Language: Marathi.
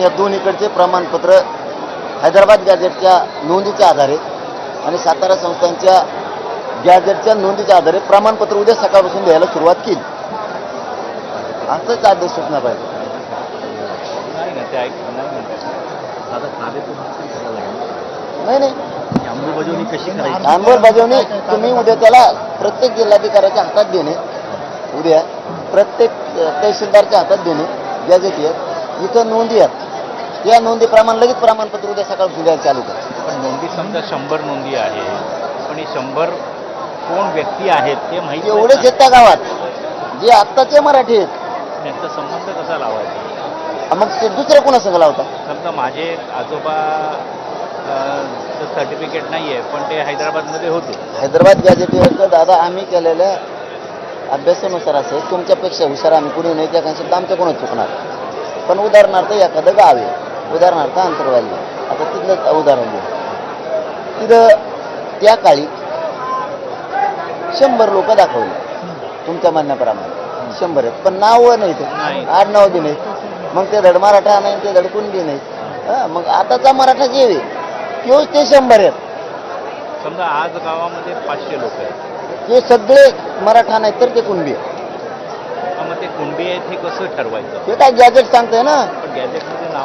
या दोन्हीकडचे प्रमाणपत्र हैदराबाद गॅजेटच्या नोंदीच्या आधारे आणि सातारा संस्थांच्या गॅजेटच्या नोंदीच्या आधारे प्रमाणपत्र उद्या सकाळपासून द्यायला सुरुवात केली. असंच आदेश सूचना पाहिजे. नाही अंमलबजावणी कशी करायची? अंमलबजावणी तुम्ही उद्या त्याला प्रत्येक जिल्हाधिकाऱ्याच्या हातात देणे, उद्या प्रत्येक तहसीलदारच्या हातात देणे गॅजेट इथं नोंदी आहेत. या नोंदीप्रमाणे लगेच प्रमाणपत्र उद्या सकाळपासून द्यायला चालू करा. पण नोंदी समजा 100 नोंदी आहे, पण ही 100 कोण व्यक्ती आहेत ते माहिती एवढेच आहेत त्या गावात जे आत्ताचे मराठी आहेत. त्यांचा संबंध कसा लावायचा? मग ते दुसऱ्या कोणासंग लावता? समजा माझे आजोबा सर्टिफिकेट नाही आहे, पण ते हैदराबादमध्ये होते. हैदराबाद गॅजेटवरचं दादा आम्ही केलेल्या अभ्यासानुसार असं तुमच्यापेक्षा हुशार आम्ही कुणी नाही, त्या शब्द आमच्या कोणाच चुकणार. पण उदाहरणार्थ एखादं गाव आहे, उदाहरणार्थ अंतरवाली, आता तिथलं उदाहरण घेऊ. तिथं त्या काळी 100 लोक दाखवले तुमच्या म्हणण्याप्रमाणे 100 आहेत, पण नाव नाही ते, आडनाव बी नाही. मग ते धड मराठा नाही, ते धड कुणबी नाही. मग आताचा मराठा जे आहे तोच ते 100 आहेत. समजा आज गावामध्ये 500 लोक आहेत, ते सगळे मराठा नाही तर ते कुणबी आहेत. मग ते कुणबी आहेत हे कसं ठरवायचं? ते काय गॅजेट सांगतंय ना. पण गॅजेटमध्ये नाव